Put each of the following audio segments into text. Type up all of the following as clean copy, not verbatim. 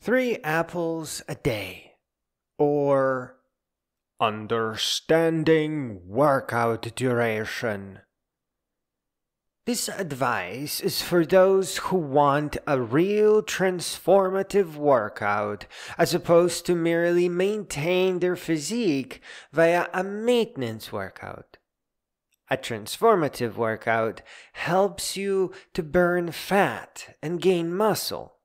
3 apples a day, or understanding workout duration. This advice is for those who want a real transformative workout as opposed to merely maintain their physique via a maintenance workout. A transformative workout helps you to burn fat and gain muscle.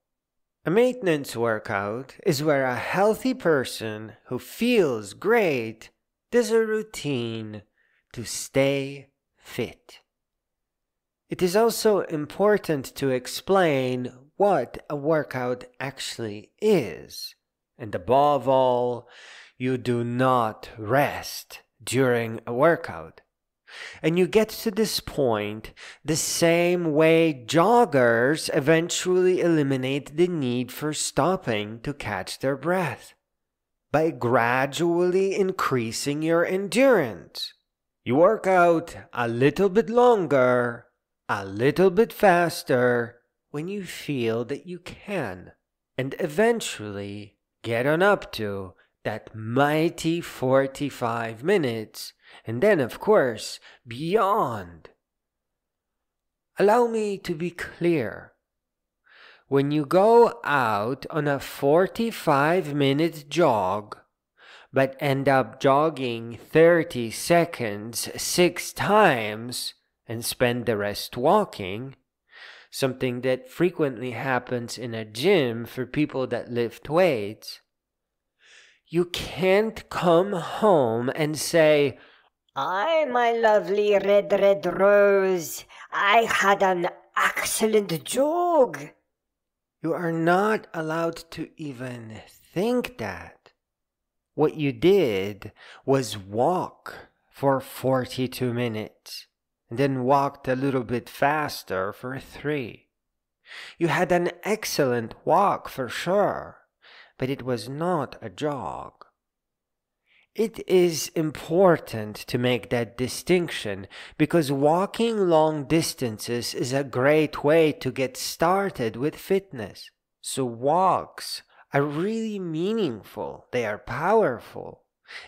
A maintenance workout is where a healthy person who feels great does a routine to stay fit. It is also important to explain what a workout actually is. And above all, you do not rest during a workout. And you get to this point the same way joggers eventually eliminate the need for stopping to catch their breath, by gradually increasing your endurance. You work out a little bit longer, a little bit faster when you feel that you can, and eventually get on up to that mighty 45 minutes, and then of course beyond. Allow me to be clear. When you go out on a 45-minute jog, but end up jogging 30 seconds 6 times and spend the rest walking, something that frequently happens in a gym for people that lift weights, you can't come home and say, "I, my lovely red rose, I had an excellent jog." You are not allowed to even think that. What you did was walk for 42 minutes, and then walked a little bit faster for 3. You had an excellent walk for sure, but it was not a jog. It is important to make that distinction because walking long distances is a great way to get started with fitness. So walks are really meaningful. They are powerful.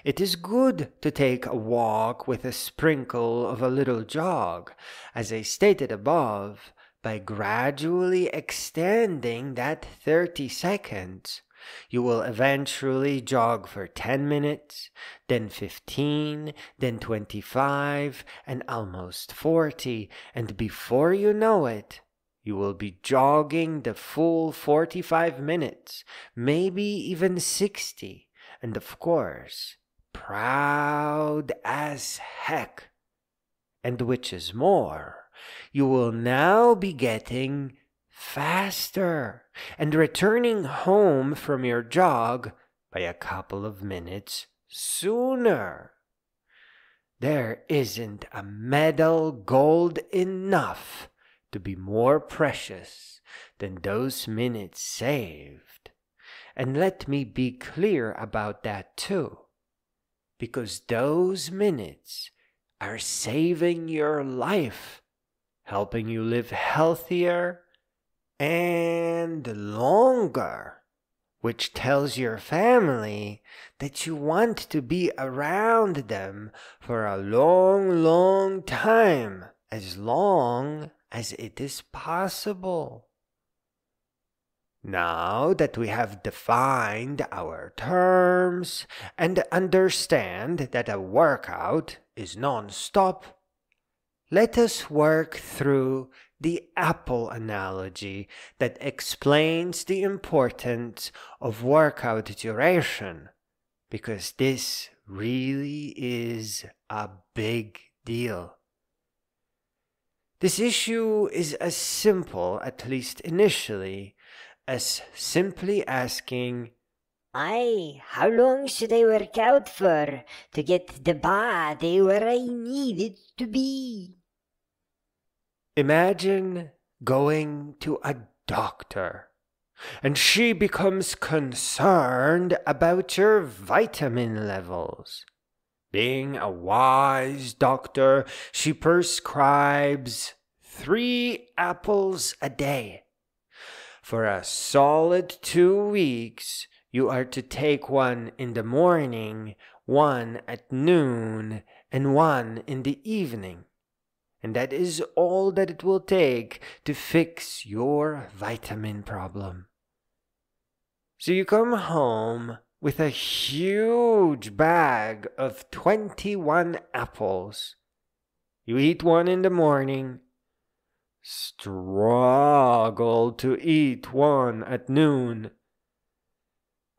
It is good to take a walk with a sprinkle of a little jog, as I stated above, by gradually extending that 30 seconds. You will eventually jog for 10 minutes, then 15, then 25, and almost 40, and before you know it, you will be jogging the full 45 minutes, maybe even 60, and of course, proud as heck. And which is more, you will now be getting faster and returning home from your jog by a couple of minutes sooner. There isn't a medal gold enough to be more precious than those minutes saved. And let me be clear about that too, because those minutes are saving your life, helping you live healthier and longer, which tells your family that you want to be around them for a long, long time, as long as it is possible. Now that we have defined our terms and understand that a workout is non-stop, let us work through the apple analogy that explains the importance of workout duration, because this really is a big deal. This issue is as simple, at least initially, as simply asking, How long should I work out for to get the body where I need it to be?" Imagine going to a doctor, and she becomes concerned about your vitamin levels. Being a wise doctor, she prescribes 3 apples a day. For a solid 2 weeks, you are to take one in the morning, one at noon, and one in the evening. And that is all that it will take to fix your vitamin problem. So you come home with a huge bag of 21 apples. You eat one in the morning, struggle to eat one at noon,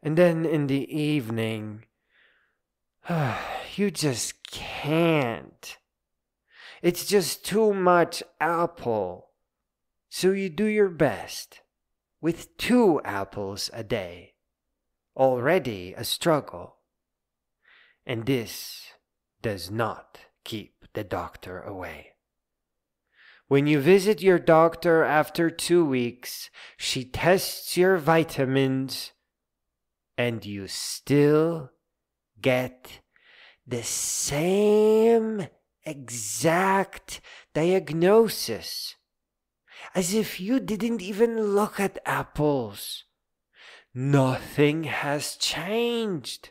and then in the evening, you just can't. It's just too much apple. So you do your best with 2 apples a day. Already a struggle. And this does not keep the doctor away. When you visit your doctor after 2 weeks, she tests your vitamins, and you still get the same exact diagnosis, as if you didn't even look at apples. Nothing has changed.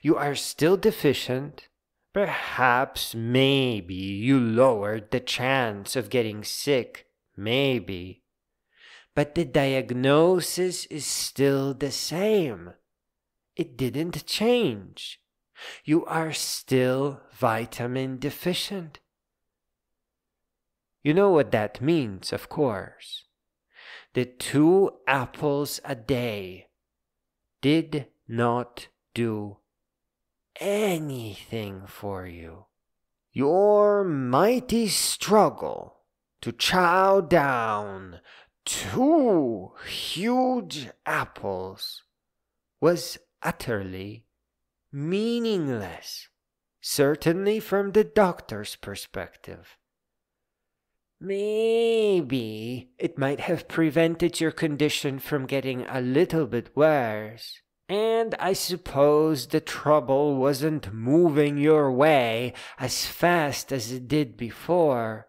You are still deficient. Perhaps, maybe, you lowered the chance of getting sick, maybe. But the diagnosis is still the same. It didn't change. You are still vitamin deficient. You know what that means, of course. The 2 apples a day did not do anything for you. Your mighty struggle to chow down 2 huge apples was utterly meaningless, certainly from the doctor's perspective. Maybe it might have prevented your condition from getting a little bit worse. And I suppose the trouble wasn't moving your way as fast as it did before.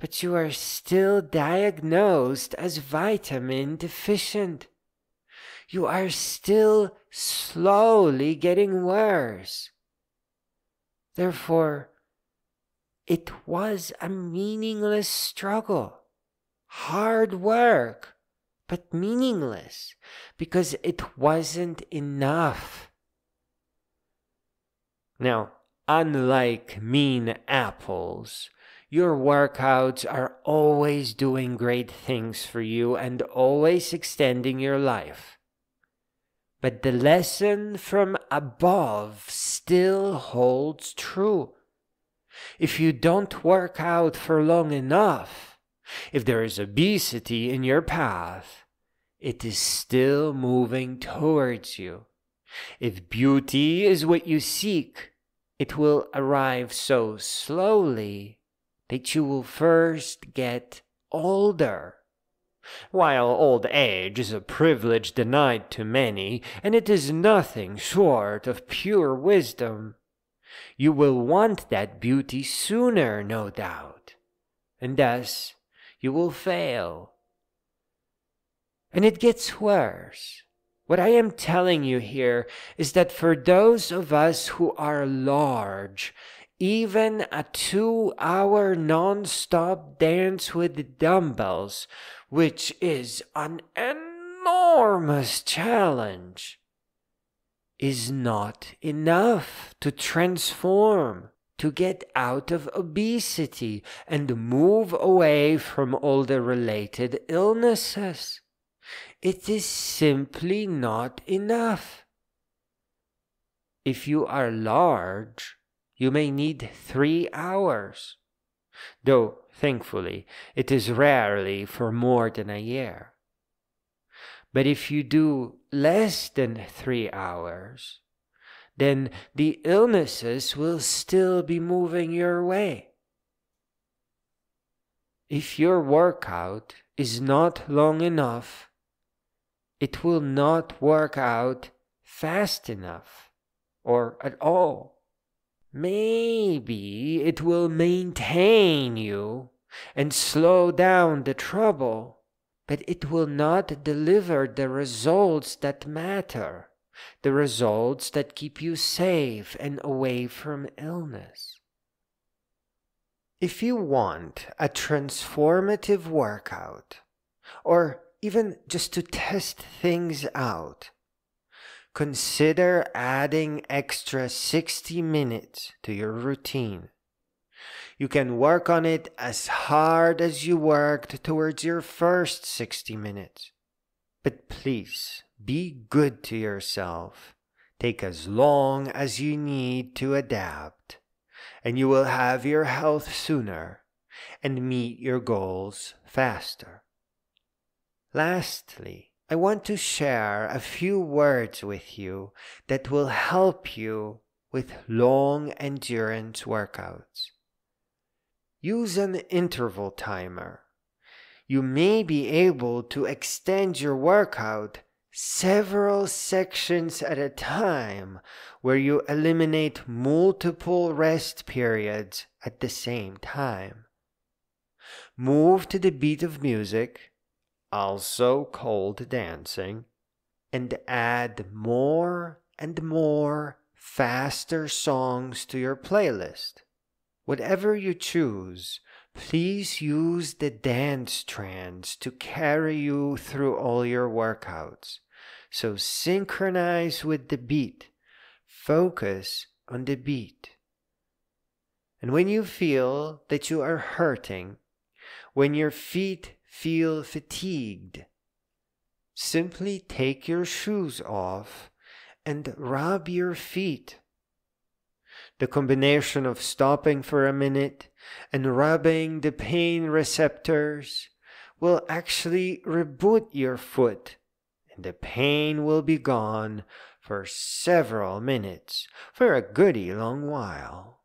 But you are still diagnosed as vitamin deficient. You are still slowly getting worse. Therefore, it was a meaningless struggle, hard work, but meaningless, because it wasn't enough. Now, unlike mean apples, your workouts are always doing great things for you and always extending your life. But the lesson from above still holds true. If you don't work out for long enough, if there is obesity in your path, it is still moving towards you. If beauty is what you seek, it will arrive so slowly that you will first get older. While old age is a privilege denied to many, and it is nothing short of pure wisdom, you will want that beauty sooner, no doubt, and thus you will fail. And it gets worse. What I am telling you here is that for those of us who are large, even a 2-hour non-stop dance with dumbbells, which is an enormous challenge, is not enough to transform, to get out of obesity and move away from all the related illnesses. It is simply not enough. If you are large, you may need 3 hours, though thankfully it is rarely for more than a year. But if you do less than 3 hours, then the illnesses will still be moving your way. If your workout is not long enough, it will not work out fast enough, or at all. Maybe it will maintain you and slow down the trouble, but it will not deliver the results that matter, the results that keep you safe and away from illness. If you want a transformative workout, or even just to test things out, consider adding extra 60 minutes to your routine. You can work on it as hard as you worked towards your first 60 minutes. But please, be good to yourself. Take as long as you need to adapt, and you will have your health sooner and meet your goals faster. Lastly, I want to share a few words with you that will help you with long endurance workouts. Use an interval timer. You may be able to extend your workout several sections at a time, where you eliminate multiple rest periods at the same time. Move to the beat of music, also called dancing, and add more and more faster songs to your playlist. Whatever you choose, please use the dance trance to carry you through all your workouts. So synchronize with the beat. Focus on the beat. And when you feel that you are hurting, when your feet feel fatigued, simply take your shoes off and rub your feet. The combination of stopping for a minute and rubbing the pain receptors will actually reboot your foot, and the pain will be gone for several minutes, for a goody long while.